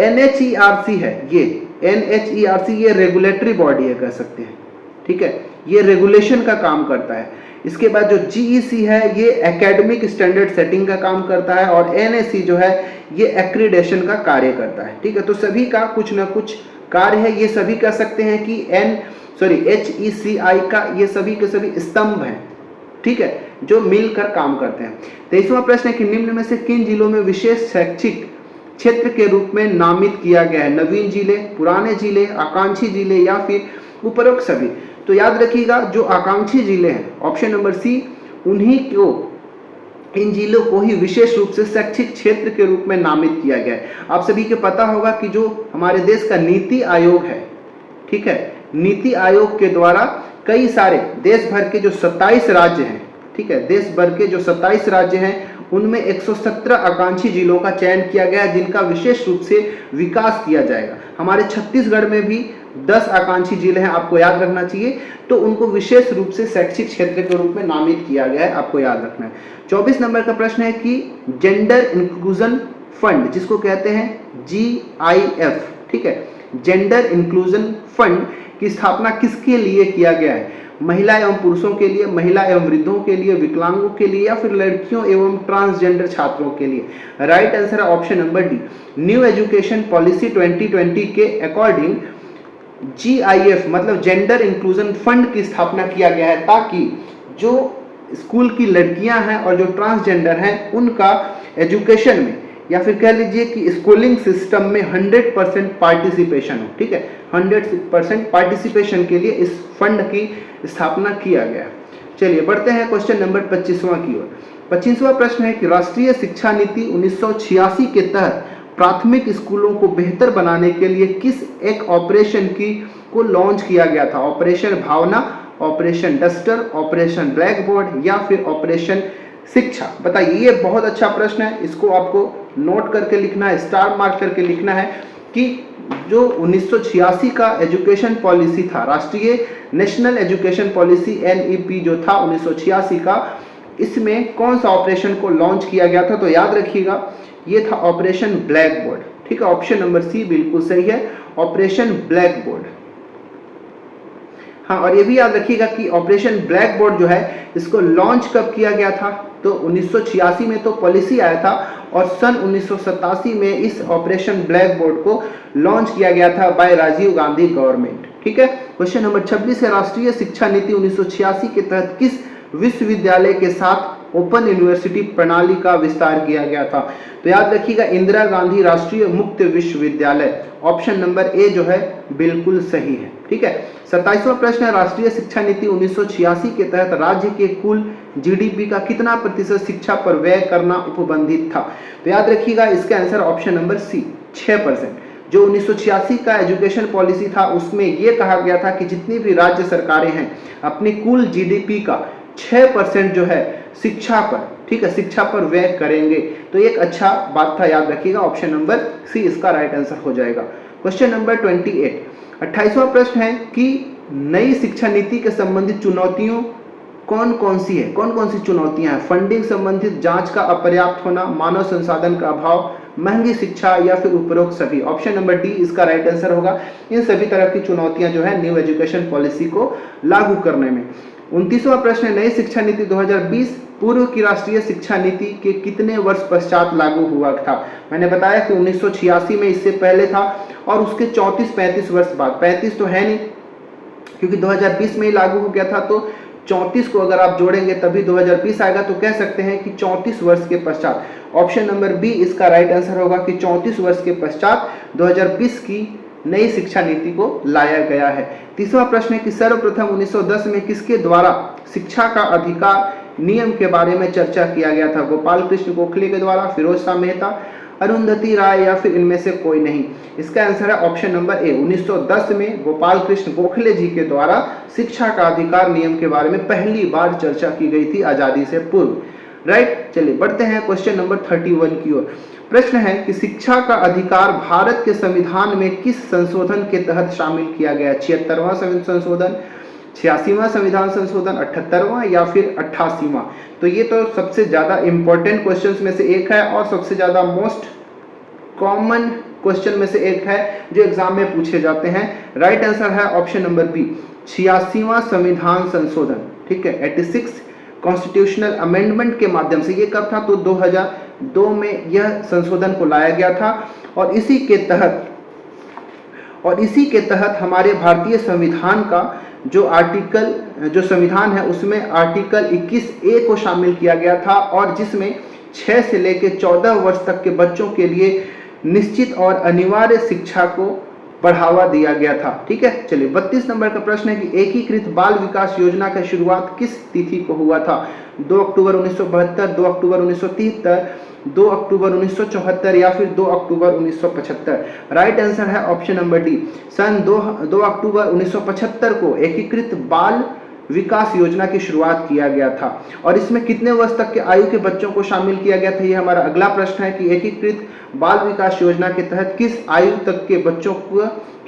NHERC है, ये NHERC ये रेगुलेटरी बॉडी है, कह सकते हैं। ठीक है, ये रेगुलेशन का काम करता है। इसके बाद जो जीईसी है ये एकेडमिक स्टैंडर्ड सेटिंग का काम करता है, और एनएसी जो है ये एक्रीडेशन का कार्य करता है। ठीक है, तो सभी का कुछ ना कुछ कार्य है। ये सभी कह सकते हैं कि HECI का ये सभी के सभी स्तंभ हैं, ठीक है, जो मिलकर काम करते हैं। 23वां प्रश्न है कि निम्न में से किन जिलों में विशेष शैक्षिक क्षेत्र के रूप में नामित किया गया है? नवीन जिले, पुराने जिले, आकांक्षी जिले या फिर उपरोक्त सभी। तो याद रखिएगा जो आकांक्षी जिले हैं, ऑप्शन नंबर सी, उन्हीं को, इन जिलों को ही विशेष रूप से शैक्षिक क्षेत्र के रूप में नामित किया गया है। आप सभी को पता होगा कि जो हमारे देश का नीति आयोग है, ठीक है, नीति आयोग के द्वारा कई सारे देश भर के जो 27 राज्य हैं, ठीक है, देश भर के जो 27 राज्य हैं उनमें 117 आकांक्षी जिलों का चयन किया गया है जिनका विशेष रूप से विकास किया जाएगा। हमारे छत्तीसगढ़ में भी 10 आकांक्षी जिले हैं, आपको याद रखना चाहिए, तो उनको विशेष रूप से शैक्षिक क्षेत्र के रूप में नामित किया गया है, आपको याद रखना है। 24 नंबर का प्रश्न है कि जेंडर इंक्लूजन फंड, जिसको कहते हैं GIF, ठीक है, जेंडर इंक्लूजन फंड की स्थापना किसके लिए किया गया है? महिला एवं पुरुषों के लिए, महिला एवं वृद्धों के लिए, विकलांगों के लिए या फिर लड़कियों एवं ट्रांसजेंडर छात्रों के लिए? राइट आंसर है option number D. New education policy 2020 के अकॉर्डिंग GIF मतलब जेंडर इंक्लूजन फंड की स्थापना किया गया है ताकि जो स्कूल की लड़कियां हैं और जो ट्रांसजेंडर हैं उनका एजुकेशन में या फिर कह लीजिए कि स्कूलिंग सिस्टम में 100% पार्टिसिपेशन हो। ठीक है, 100% पार्टिसिपेशन के लिए इस फंड की स्थापना किया गया। चलिए बढ़ते हैं क्वेश्चन नंबर 25वां की ओर। 25वां प्रश्न है कि राष्ट्रीय शिक्षा नीति 1986 के तहत प्राथमिक स्कूलों को बेहतर बनाने के लिए किस एक ऑपरेशन को लॉन्च किया गया था? Operation Bhavana, operation duster, operation blackboard या फिर ऑपरेशन शिक्षा? बताइए, ये बहुत अच्छा प्रश्न है, इसको आपको नोट करके लिखना है, स्टार मार्क करके लिखना है कि जो 1986 का एजुकेशन पॉलिसी था, राष्ट्रीय नेशनल एजुकेशन पॉलिसी NEP जो था 1986 का, इसमें कौन सा ऑपरेशन को लॉन्च किया गया था? तो याद रखिएगा ये था ऑपरेशन ब्लैक बोर्ड। ठीक है, ऑप्शन नंबर सी बिल्कुल सही है, ऑपरेशन ब्लैक बोर्ड। हाँ, और ये भी याद रखिएगा कि ऑपरेशन ब्लैक बोर्ड जो है इसको लॉन्च कब किया गया था? तो 1986 में तो पॉलिसी आया था और सन 1987 में इस ऑपरेशन ब्लैक बोर्ड को लॉन्च किया गया था बाय राजीव गांधी गवर्नमेंट। ठीक है, क्वेश्चन नंबर 26 है राष्ट्रीय शिक्षा नीति 1986 के तहत किस विश्वविद्यालय के साथ ओपन यूनिवर्सिटी प्रणाली का विस्तार किया गया था? तो याद रखिएगा इंदिरा गांधी राष्ट्रीय मुक्त विश्वविद्यालय, ऑप्शन नंबर ए जो है बिल्कुल सही है। ठीक है, 27वां प्रश्न है राष्ट्रीय शिक्षा नीति 1986 के तहत राज्य के कुल GDP का कितना प्रतिशत शिक्षा पर व्यय करना उपबंधित था? तो याद रखिएगा इसका आंसर ऑप्शन नंबर सी 6%। जो 1986 का एजुकेशन पॉलिसी था उसमें यह कहा गया था कि जितनी भी राज्य सरकारें हैं अपनी कुल GDP का 6% जो है शिक्षा पर, ठीक है, शिक्षा पर व्यय करेंगे। तो एक अच्छा बात था, याद रखिएगा ऑप्शन नंबर सी इसका राइट आंसर हो जाएगा। क्वेश्चन नंबर 28, 28वां प्रश्न है कि नई शिक्षा नीति के संबंधित चुनौतियों कौन कौन सी है? कौन कौन सी चुनौतियां हैं? फंडिंग संबंधित, जांच का अपर्याप्त होना, मानव संसाधन का अभाव, महंगी शिक्षा या फिर उपरोक्त सभी? ऑप्शन नंबर डी इसका राइट आंसर होगा। इन सभी तरह की चुनौतियां जो है न्यू एजुकेशन पॉलिसी को लागू करने में। 29वां प्रश्न है नई शिक्षा नीति 2020 पूर्व की राष्ट्रीय शिक्षा नीति के कितने वर्ष पश्चात लागू हुआ था? मैंने बताया कि 1986 में इससे पहले था और उसके 34-35 वर्ष बाद, 35 तो है नहीं क्योंकि 2020 में ही लागू हो गया था, तो 34 को अगर आप जोड़ेंगे तभी 2020 आएगा, तो कह सकते हैं कि 34 वर्ष के पश्चात। ऑप्शन नंबर बी इसका राइट आंसर होगा कि 34 वर्ष के पश्चात 2020 की नई शिक्षा नीति को लाया गया है। 30वां प्रश्न है कि सर्वप्रथम 1910 में किसके द्वारा शिक्षा का अधिकार नियम के बारे में चर्चा किया गया था? गोपाल कृष्ण गोखले के द्वारा, फिरोज शाह मेहता, अरुंधति राय या फिर इनमें से कोई नहीं? इसका आंसर है ऑप्शन नंबर ए, 1910 में गोपाल कृष्ण गोखले जी के द्वारा शिक्षा का अधिकार नियम के बारे में पहली बार चर्चा की गई थी आजादी से पूर्व। राइट, चलिए बढ़ते हैं क्वेश्चन नंबर 31 की ओर। प्रश्न है कि शिक्षा का अधिकार भारत के संविधान में किस संशोधन के तहत शामिल किया गया? 76वां संशोधन, 86वां संविधान संशोधन, 78वां या फिर 88वां? तो ये तो सबसे ज्यादा इंपॉर्टेंट क्वेश्चंस में से एक है और सबसे ज्यादा मोस्ट कॉमन क्वेश्चन में से एक है जो एग्जाम में पूछे जाते हैं। राइट आंसर है ऑप्शन नंबर बी, 86वां संविधान संशोधन। ठीक है, 86 कॉन्स्टिट्यूशनल अमेंडमेंट के माध्यम से। ये कब था? तो 2002 में यह संशोधन को लाया गया था और इसी के तहत हमारे भारतीय संविधान का जो संविधान है उसमें आर्टिकल 21A को शामिल किया गया था और जिसमें 6 से लेकर 14 वर्ष तक के बच्चों के लिए निश्चित और अनिवार्य शिक्षा को बढ़ावा दिया गया था। ठीक है, चलिए 32 नंबर का प्रश्न है कि एकीकृत बाल विकास योजना का शुरुआत किस तिथि को हुआ था? 2 अक्टूबर 1972, 2 अक्टूबर 1973, 2 अक्टूबर 1974 या फिर 2 अक्टूबर 1975? राइट आंसर है ऑप्शन नंबर डी। सन 2 अक्टूबर 1975 को एकीकृत बाल विकास योजना की शुरुआत किया गया था और इसमें कितने वर्ष तक के आयु के बच्चों को शामिल किया गया था? ये हमारा अगला प्रश्न है कि एकीकृत बाल विकास योजना के तहत किस आयु तक के बच्चों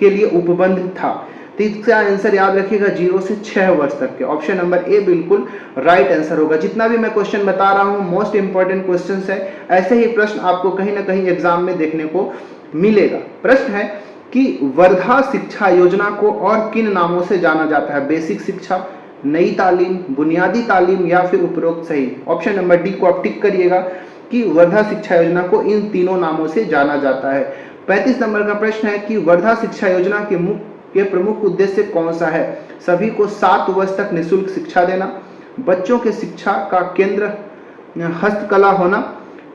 के लिए उपबंध था? तो इसका आंसर याद रखिएगा 0 से 6 वर्ष तक के। ऑप्शन नंबर ए बिल्कुल राइट आंसर होगा। जितना भी मैं क्वेश्चन बता रहा हूँ मोस्ट इंपॉर्टेंट क्वेश्चन है, ऐसे ही प्रश्न आपको कहीं ना कहीं एग्जाम में देखने को मिलेगा। प्रश्न है कि वर्धा शिक्षा योजना को और किन नामों से जाना जाता है? बेसिक शिक्षा, नई तालीम, बुनियादी तालीम या फिर उपरोक्त सही? ऑप्शन नंबर डी को आप टिक करिएगा कि वर्धा शिक्षा योजना को इन तीनों नामों से जाना जाता है। 35 नंबर का प्रश्न है कि वर्धा शिक्षा योजना के प्रमुख उद्देश्य कौन सा है? सभी को 7 वर्ष तक निःशुल्क शिक्षा देना, बच्चों के शिक्षा का केंद्र हस्तकला होना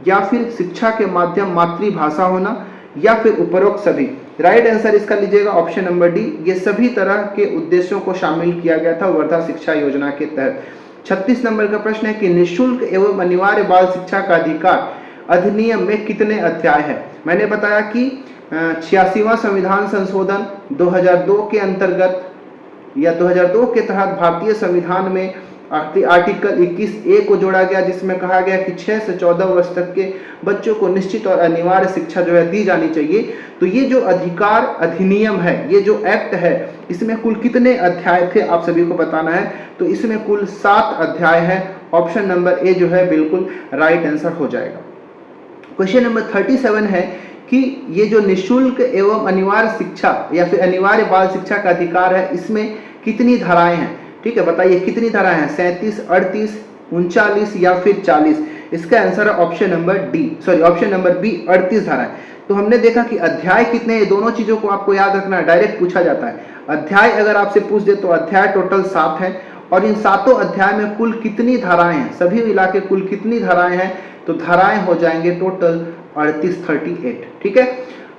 या फिर शिक्षा के माध्यम मातृभाषा होना या फिर उपरोक्त सभी? राइट आंसर इसका लीजिएगा ऑप्शन नंबर डी। ये सभी तरह के उद्देश्यों को शामिल किया गया था वर्धा शिक्षा योजना के तहत। 36 नंबर का प्रश्न है कि निःशुल्क एवं अनिवार्य बाल शिक्षा का अधिकार अधिनियम में कितने अध्याय है? मैंने बताया कि 86वां संविधान संशोधन 2002 के अंतर्गत या 2002 के तहत भारतीय संविधान में आर्टिकल 21A को जोड़ा गया जिसमें कहा गया कि 6 से 14 वर्ष तक के बच्चों को निश्चित और अनिवार्य शिक्षा जो है दी जानी चाहिए। तो ये जो अधिकार अधिनियम है, ये जो एक्ट है, इसमें कुल कितने अध्याय थे आप सभी को बताना है। तो इसमें कुल 7 अध्याय है। ऑप्शन नंबर ए जो है बिल्कुल राइट आंसर हो जाएगा। क्वेश्चन नंबर 37 है कि ये जो निःशुल्क एवं अनिवार्य शिक्षा या फिर अनिवार्य बाल शिक्षा का अधिकार है, इसमें कितनी धाराएं हैं? ठीक है, बताइए कितनी धाराएं हैं? 37, 38, 39 या फिर 40? इसका आंसर है ऑप्शन नंबर बी 38 धाराएं। तो हमने देखा कि अध्याय कितने हैं, दोनों चीजों को आपको याद रखना है, डायरेक्ट पूछा जाता है। अध्याय अगर आपसे पूछ दे तो अध्याय टोटल 7 है और इन 7 अध्याय में कुल कितनी धाराएं हैं, सभी मिला के कुल कितनी धाराएं हैं? तो धाराएं हो जाएंगे टोटल 38। ठीक है,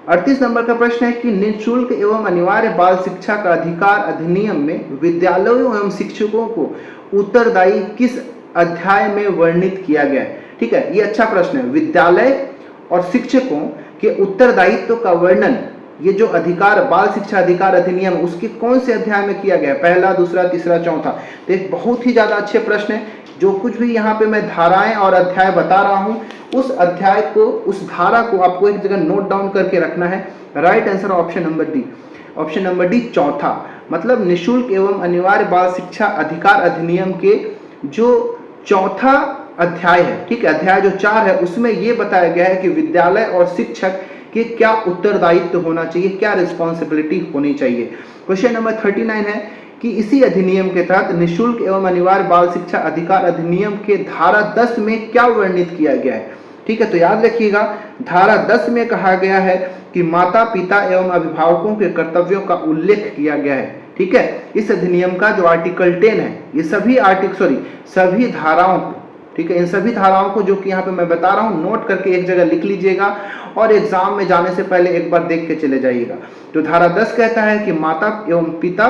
38 नंबर का प्रश्न है कि निःशुल्क एवं अनिवार्य बाल शिक्षा का अधिकार अधिनियम में विद्यालयों एवं शिक्षकों को उत्तरदायी किस अध्याय में वर्णित किया गया है? ठीक है, ये अच्छा प्रश्न है। विद्यालय और शिक्षकों के उत्तरदायित्व का वर्णन ये जो अधिकार बाल शिक्षा अधिकार अधिनियम उसके कौन से अध्याय में किया गया है? पहला, दूसरा, तीसरा, चौथा? तो एक बहुत ही ज्यादा अच्छे प्रश्न है। जो कुछ भी यहाँ पे मैं धाराएं और अध्याय बता रहा हूँ उस अध्याय को, उस धारा को आपको एक जगह नोट डाउन करके रखना है। Right answer option number D. Option number D चौथा, मतलब निःशुल्क एवं अनिवार्य बाल शिक्षा अधिकार अधिनियम के जो चौथा अध्याय है, ठीक है, अध्याय जो 4 है उसमें यह बताया गया है कि विद्यालय और शिक्षक के क्या उत्तरदायित्व होना चाहिए, क्या रिस्पॉन्सिबिलिटी होनी चाहिए। क्वेश्चन नंबर 39 है कि इसी अधिनियम के तहत निःशुल्क एवं अनिवार्य बाल शिक्षा अधिकार अधिनियम के धारा 10 में क्या वर्णित किया गया है? ठीक है, तो याद रखिएगा धारा 10 में कहा गया है कि माता पिता एवं अभिभावकों के कर्तव्यों का उल्लेख किया गया है। ठीक है, इस अधिनियम का जो आर्टिकल 10 है, ये सभी धाराओं को, ठीक है, इन सभी धाराओं को जो कि यहाँ पे मैं बता रहा हूँ नोट करके एक जगह लिख लीजिएगा और एग्जाम में जाने से पहले एक बार देख के चले जाइएगा। तो धारा 10 कहता है कि माता एवं पिता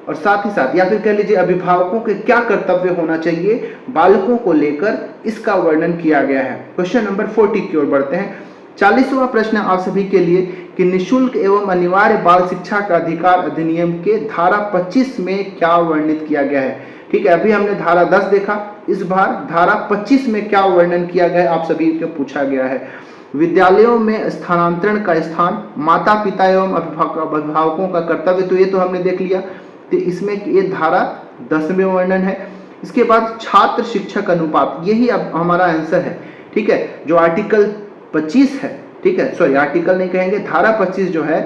और साथ ही साथ या फिर कह लीजिए अभिभावकों के क्या कर्तव्य होना चाहिए बालकों को लेकर, इसका वर्णन किया गया है। क्वेश्चन नंबर 40 की ओर बढ़ते हैं। 40वां प्रश्न आप सभी के लिए कि निःशुल्क एवं अनिवार्य बाल शिक्षा का अधिकार अधिनियम के धारा 25 में क्या वर्णित किया गया है? ठीक है, अभी हमने धारा 10 देखा, इस बार धारा 25 में क्या वर्णन किया गया है आप सभी को पूछा गया है। विद्यालयों में स्थानांतरण का स्थान, माता पिता एवं अभिभावकों का कर्तव्य, तो ये तो हमने देख लिया। तो इसमें ये धारा 10 में वर्णन है। इसके बाद छात्र शिक्षक अनुपात, यही अब हमारा आंसर है। ठीक है, जो आर्टिकल 25 है, ठीक है, सॉरी आर्टिकल नहीं कहेंगे, धारा 25 जो है,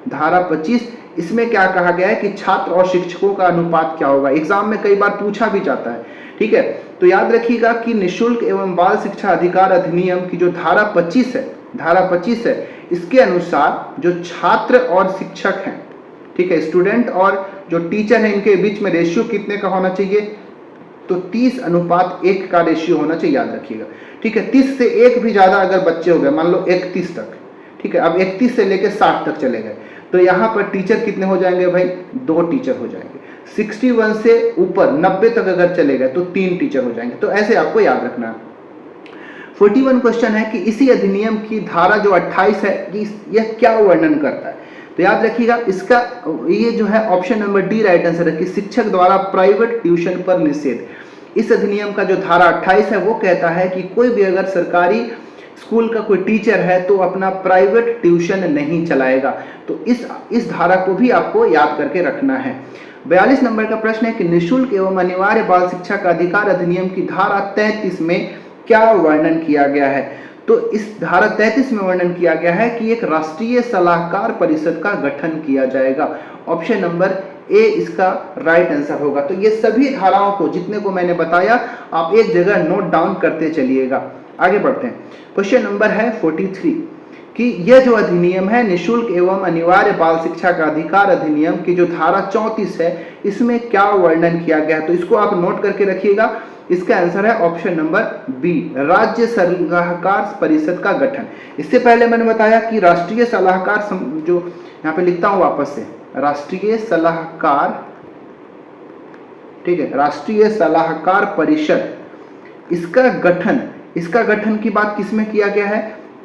धारा 25 इसमें क्या कहा गया है कि छात्र और शिक्षकों का अनुपात क्या होगा। एग्जाम में कई बार पूछा भी जाता है। ठीक है, तो याद रखिएगा कि निःशुल्क एवं बाल शिक्षा अधिकार अधिनियम की जो धारा 25 है, इसके अनुसार जो छात्र और शिक्षक हैं, ठीक है, स्टूडेंट और जो टीचर है, इनके बीच में रेशियो कितने का होना चाहिए? तो 30:1 का रेशियो होना चाहिए, याद रखिएगा, ठीक है। 30 से 1 भी ज्यादा अगर बच्चे हो गए, मान लो 31 तक, ठीक है, अब 31 से लेकर 60 तक चले गए, तो यहाँ पर टीचर कितने हो जाएंगे भाई? 2 टीचर हो जाएंगे। 61 से ऊपर 90 तक अगर चले गए तो 3 टीचर हो जाएंगे। तो ऐसे आपको याद रखना है। 41 क्वेश्चन है कि इसी अधिनियम की धारा जो 28 है, यह क्या वर्णन करता है? तो याद रखिएगा, इसका ये जो है option number D right answer है कि शिक्षक द्वारा प्राइवेट ट्यूशन पर निषेध। इस अधिनियम का जो धारा 28 है वो कहता है कि कोई भी अगर सरकारी स्कूल का कोई टीचर है तो अपना प्राइवेट ट्यूशन नहीं चलाएगा। तो इस धारा को भी आपको याद करके रखना है। 42 नंबर का प्रश्न है कि निःशुल्क एवं अनिवार्य बाल शिक्षा का अधिकार अधिनियम की धारा 33 में क्या वर्णन किया गया है? तो इस धारा 33 में वर्णन किया गया है कि एक राष्ट्रीय सलाहकार परिषद का गठन किया जाएगा। ऑप्शन नंबर ए इसका राइट आंसर होगा। तो ये सभी धाराओं को, जितने को मैंने बताया, आप एक जगह नोट डाउन करते चलिएगा। आगे बढ़ते हैं। क्वेश्चन नंबर है 43 कि यह जो अधिनियम है निःशुल्क एवं अनिवार्य बाल शिक्षा का अधिकार अधिनियम की जो धारा 34 है, इसमें क्या वर्णन किया गया है? तो इसको आप नोट करके रखिएगा। इसका आंसर है ऑप्शन नंबर बी, राज्य सलाहकार परिषद का गठन। इससे पहले मैंने बताया कि राष्ट्रीय सलाहकार, जो यहाँ पे लिखता हूं वापस से, राष्ट्रीय सलाहकार, ठीक है, राष्ट्रीय सलाहकार परिषद, इसका गठन की बात किसमें किया गया है?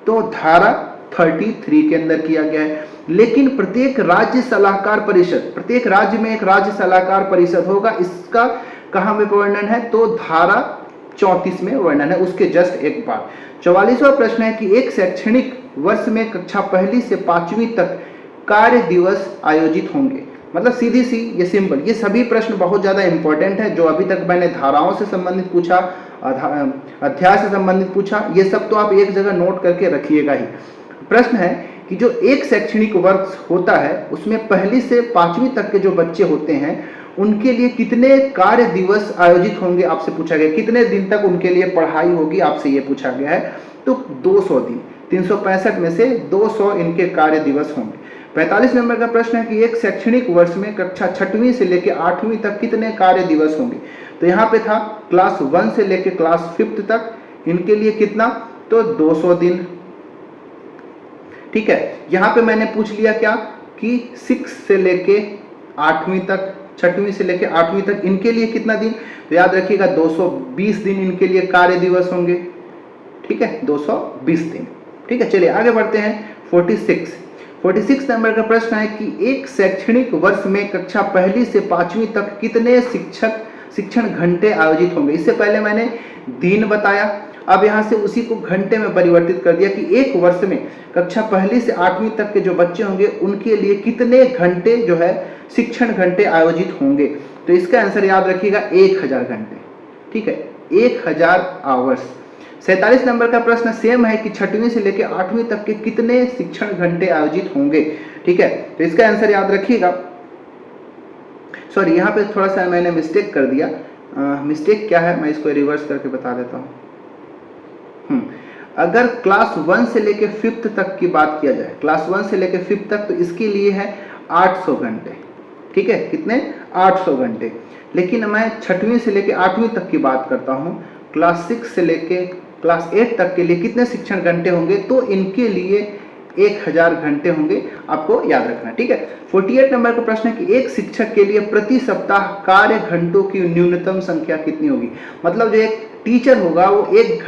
तो धारा 33 के अंदर किया गया है। लेकिन प्रत्येक राज्य सलाहकार परिषद, प्रत्येक राज्य में एक राज्य सलाहकार परिषद होगा, इसका कहां में वर्णन है? तो धारा 34 में वर्णन है, उसके जस्ट एक बाद। 44वां प्रश्न है कि एक शैक्षणिक वर्ष में कक्षा 1 से 5वीं तक कार्य दिवस आयोजित होंगे। मतलब सीधी सी ये सिंपल, ये सभी प्रश्न बहुत ज्यादा इंपॉर्टेंट है। जो अभी तक मैंने धाराओं से संबंधित पूछा, अध्याय से संबंधित पूछा, ये सब तो आप एक जगह नोट करके रखिएगा ही। प्रश्न है कि जो एक शैक्षणिक वर्ष होता है उसमें 1 से 5वीं तक के जो बच्चे होते हैं उनके लिए कितने कार्य दिवस आयोजित होंगे, आपसे पूछा गया। कितने दिन तक उनके लिए पढ़ाई होगी, आपसे ये पूछा गया है। तो 200 दिन, 365 में से 200 इनके कार्य दिवस होंगे। 45 नंबर का प्रश्न है कि एक शैक्षणिक वर्ष में कक्षा 6वीं से लेकर 8वीं तक कितने कार्य दिवस होंगे? तो यहाँ पे था क्लास 1 से लेकर क्लास 5th तक, इनके लिए कितना? तो 200 दिन, ठीक है। यहाँ पे मैंने पूछ लिया क्या कि 6 से लेके 8वीं तक, 6वीं से लेके 8वीं तक, इनके लिए कितना दिन? तो याद रखिएगा 220 दिन इनके लिए कार्य दिवस होंगे, ठीक है, 220 दिन, ठीक है। चलिए आगे बढ़ते हैं। 46 नंबर का प्रश्न है कि एक शैक्षणिक वर्ष में कक्षा 1 से 5वीं तक कितने शिक्षण घंटे आयोजित होंगे? इससे पहले मैंने दिन बताया, अब यहाँ से उसी को घंटे में परिवर्तित कर दिया कि एक वर्ष में कक्षा 1 से 8वीं तक के जो बच्चे होंगे उनके लिए कितने घंटे जो है शिक्षण घंटे आयोजित होंगे। तो इसका आंसर याद रखिएगा 1000 घंटे, ठीक है, 1000 आवर्स। 47 नंबर का प्रश्न सेम है कि 6वीं से लेकर 8वीं तक के कितने शिक्षण घंटे आयोजित होंगे, ठीक है। तो इसका आंसर याद रखिएगा। सॉरी, यहाँ पे थोड़ा सा मैंने मिस्टेक कर दिया। मिस्टेक क्या है, मैं इसको रिवर्स करके बता देता हूँ। अगर क्लास 1 से लेके 5th तक की बात किया जाए, क्लास 1 से लेके 5th तक, तो इसके लिए है 800 घंटे, ठीक है। कितने? 800 घंटे। लेकिन मैं 6वीं से लेके 8वीं तक की बात करता हूँ, क्लास 6 से लेके क्लास 8 तक के लिए कितने शिक्षण घंटे होंगे? तो इनके लिए 1000 घंटे होंगे, आपको याद रखना, ठीक है। 48 नंबर का प्रश्न है कि एक शिक्षक के लिए प्रति सप्ताह कार्य घंटों की न्यूनतम संख्या कितनी होगी? मतलब जो एक टीचर होगा वो एक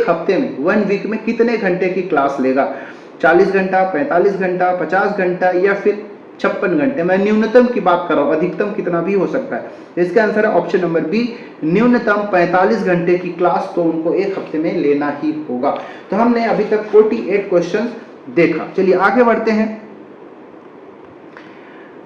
हफ्ते में, 1 वीक में कितने घंटे की क्लास लेगा? 40 घंटा, 45 घंटा, 50 घंटा या फिर 56 घंटे? मैं न्यूनतम की बात कर रहा हूँ, अधिकतम कितना भी हो सकता है। इसका आंसर है ऑप्शन नंबर बी, न्यूनतम 45 घंटे की क्लास तो उनको एक हफ्ते में लेना ही होगा। तो हमने अभी तक 48 क्वेश्चन देखा। चलिए आगे बढ़ते हैं।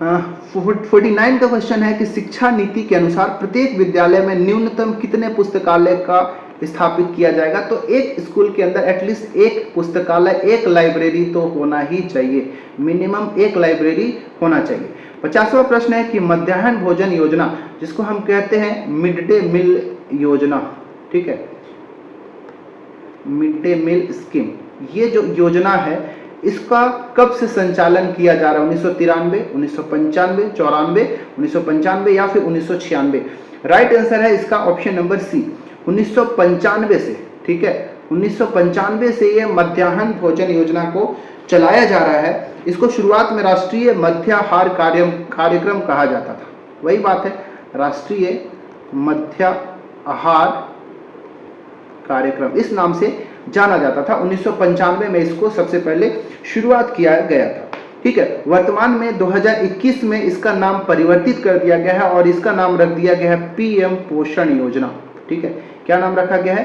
49 का क्वेश्चन है कि शिक्षा नीति के अनुसार प्रत्येक विद्यालय में न्यूनतम कितने पुस्तकालय का स्थापित किया जाएगा? तो एक स्कूल के अंदर एटलीस्ट एक पुस्तकालय, एक लाइब्रेरी तो होना ही चाहिए, मिनिमम एक लाइब्रेरी होना चाहिए। 50वां प्रश्न है कि मध्याह्न भोजन योजना, जिसको हम कहते हैं मिड डे मील योजना, ठीक है, मिड डे मील स्कीम, ये जो योजना है इसका कब से संचालन किया जा रहा है? 1993, 1995, 94, 1995 या फिर 1996? राइट आंसर है इसका ऑप्शन नंबर सी, 1995 से, ठीक है, 1995 से ये मध्याह्न भोजन योजना को चलाया जा रहा है। इसको शुरुआत में राष्ट्रीय मध्याहार कार्यक्रम कहा जाता था, वही बात है, राष्ट्रीय मध्याहार कार्यक्रम इस नाम से जाना जाता था। 1995 में इसको सबसे पहले शुरुआत किया गया था, ठीक है। वर्तमान में 2021 में इसका नाम परिवर्तित कर दिया गया है और इसका नाम रख दिया गया है पीएम पोषण योजना, ठीक है। क्या नाम रखा गया है?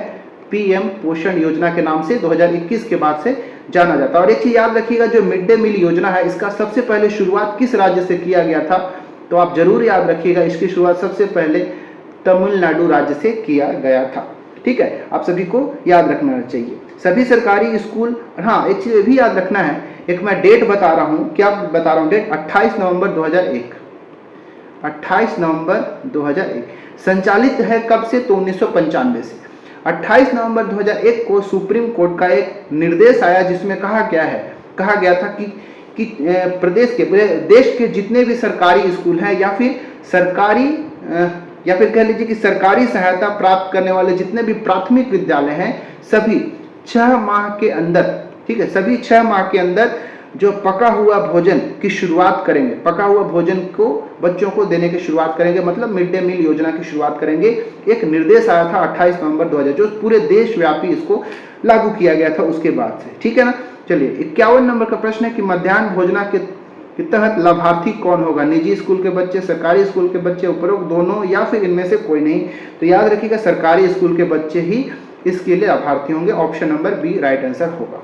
पीएम पोषण योजना के नाम से 2021 के बाद से जाना जाता है। और एक चीज याद रखिएगा, जो मिड डे मील योजना है इसका सबसे पहले शुरुआत किस राज्य से किया गया था? तो आप जरूर याद रखिएगा, इसकी शुरुआत सबसे पहले तमिलनाडु राज्य से किया गया था, ठीक है। आप सभी को याद रखना चाहिए। सभी सरकारी स्कूल, हाँ एक चीज भी याद रखना है, एक मैं डेट बता रहा हूँ, क्या बता रहा हूँ डेट? 28 नवंबर 2001, 28 नवंबर 2001 संचालित है कब से? तो 1995 से। 28 नवंबर 2001 को सुप्रीम कोर्ट का एक निर्देश आया जिसमें कहा गया था कि देश के जितने भी सरकारी स्कूल हैं या फिर कह लीजिए कि सरकारी सहायता प्राप्त करने वाले जितने भी प्राथमिक विद्यालय हैं, सभी 6 माह के अंदर, ठीक है, सभी 6 माह के अंदर जो पका हुआ भोजन की शुरुआत करेंगे, पका हुआ भोजन को बच्चों को देने की शुरुआत करेंगे, मतलब मिड डे मील योजना की शुरुआत करेंगे। एक निर्देश आया था 28 नवंबर 2000 जो पूरे देशव्यापी इसको लागू किया गया था उसके बाद से, ठीक है ना। चलिए 51 नंबर का प्रश्न है कि मध्याह्न भोजना के तहत लाभार्थी कौन होगा? निजी स्कूल के बच्चे, सरकारी स्कूल के बच्चे, उपरोक्त दोनों या फिर इनमें से कोई नहीं? तो याद रखिएगा सरकारी स्कूल के बच्चे ही इसके लिए लाभार्थी होंगे। Option number B right answer होगा।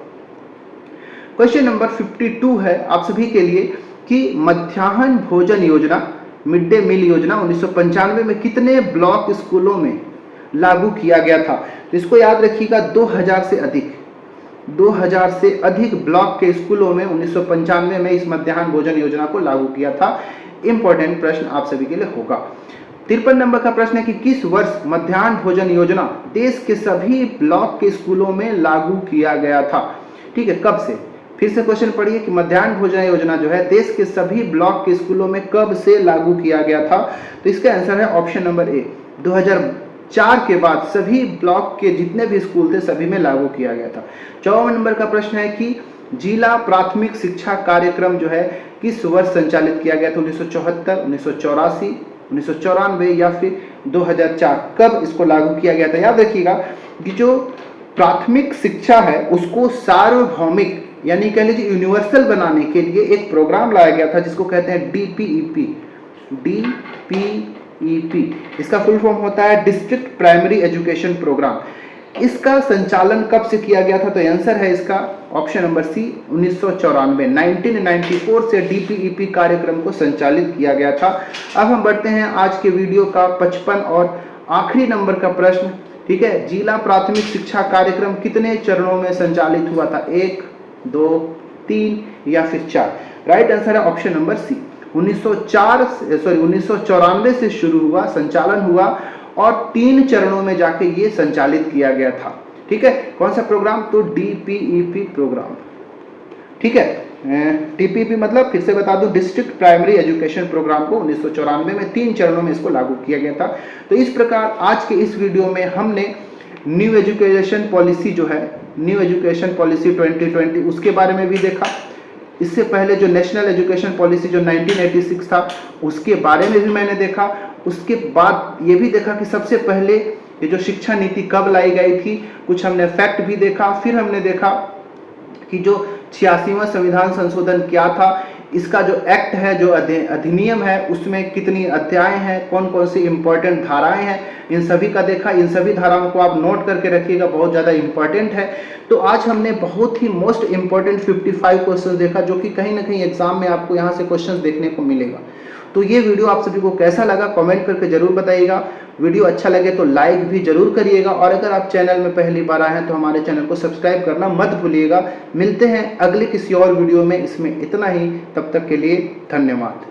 क्वेश्चन नंबर 52 है आप सभी के लिए कि मध्याह्न भोजन योजना, मिड डे मील योजना 1995 में कितने ब्लॉक स्कूलों में लागू किया गया था? तो इसको याद रखिएगा 2000 से अधिक ब्लॉक के स्कूलों में 1995 में इस मध्याह्न भोजन योजना को लागू किया था। इंपॉर्टेंट प्रश्न आप सभी के लिए होगा। 53 नंबर का प्रश्न है कि किस वर्ष मध्याह्न भोजन योजना देश के सभी ब्लॉक के स्कूलों में लागू किया गया था? ठीक है, कब से? फिर से क्वेश्चन पढ़िए कि मध्याह्न भोजन योजना जो है देश के सभी ब्लॉक के स्कूलों में कब से लागू किया गया था? तो इसका आंसर है ऑप्शन नंबर ए, 2004 के बाद सभी ब्लॉक के जितने भी स्कूल थे सभी में लागू किया गया था। 54 नंबर का प्रश्न है कि जिला प्राथमिक शिक्षा कार्यक्रम जो है किस वर्ष संचालित किया गया था? 1974, 1984, 1994 या फिर 2004? कब इसको लागू किया गया था? याद रखिएगा कि जो प्राथमिक शिक्षा है उसको सार्वभौमिक यानी कह लीजिए यूनिवर्सल बनाने के लिए एक प्रोग्राम लाया गया था जिसको कहते हैं डीपीईपी। इसका फुल फॉर्म होता है डिस्ट्रिक्ट प्राइमरी एजुकेशन प्रोग्राम। इसका संचालन कब से किया गया था? तो आंसर है इसका ऑप्शन नंबर सी, 1994। 1994 से डीपीईपी कार्यक्रम को संचालित किया गया था। अब हम बढ़ते हैं आज के वीडियो का 55 और आखिरी नंबर का प्रश्न। ठीक है, जिला प्राथमिक शिक्षा कार्यक्रम कितने चरणों में संचालित हुआ था? 1, 2, 3 या फिर 4? राइट आंसर है ऑप्शन नंबर सी, 1994 से शुरू हुआ, संचालन हुआ और 3 चरणों में जाके ये संचालित किया गया था। ठीक है, कौन सा प्रोग्राम? तो डीपीईपी प्रोग्राम। ठीक है, डीपीईपी मतलब फिर से बता दूं डिस्ट्रिक्ट प्राइमरी एजुकेशन प्रोग्राम को 1994 में 3 चरणों में इसको लागू किया गया था। तो इस प्रकार आज के इस वीडियो में हमने न्यू एजुकेशन पॉलिसी जो है, न्यू एजुकेशन पॉलिसी 2020 उसके बारे में भी देखा। इससे पहले जो नेशनल एजुकेशन पॉलिसी जो 1986 था उसके बारे में भी मैंने देखा। उसके बाद ये भी देखा कि सबसे पहले ये जो शिक्षा नीति कब लाई गई थी, कुछ हमने फैक्ट भी देखा। फिर हमने देखा कि जो 86वां संविधान संशोधन क्या था, इसका जो एक्ट है, जो अधिनियम है, उसमें कितनी अध्याय हैं, कौन कौन सी इंपॉर्टेंट धाराएं हैं, इन सभी का देखा। इन सभी धाराओं को आप नोट करके रखिएगा, बहुत ज़्यादा इंपॉर्टेंट है। तो आज हमने बहुत ही मोस्ट इंपॉर्टेंट 55 क्वेश्चन देखा जो कि कहीं ना कहीं एग्जाम में आपको यहाँ से क्वेश्चन देखने को मिलेगा। तो ये वीडियो आप सभी को कैसा लगा कमेंट करके जरूर बताइएगा। वीडियो अच्छा लगे तो लाइक भी जरूर करिएगा और अगर आप चैनल में पहली बार आए हैं तो हमारे चैनल को सब्सक्राइब करना मत भूलिएगा। मिलते हैं अगले किसी और वीडियो में, इसमें इतना ही। तब तक के लिए धन्यवाद।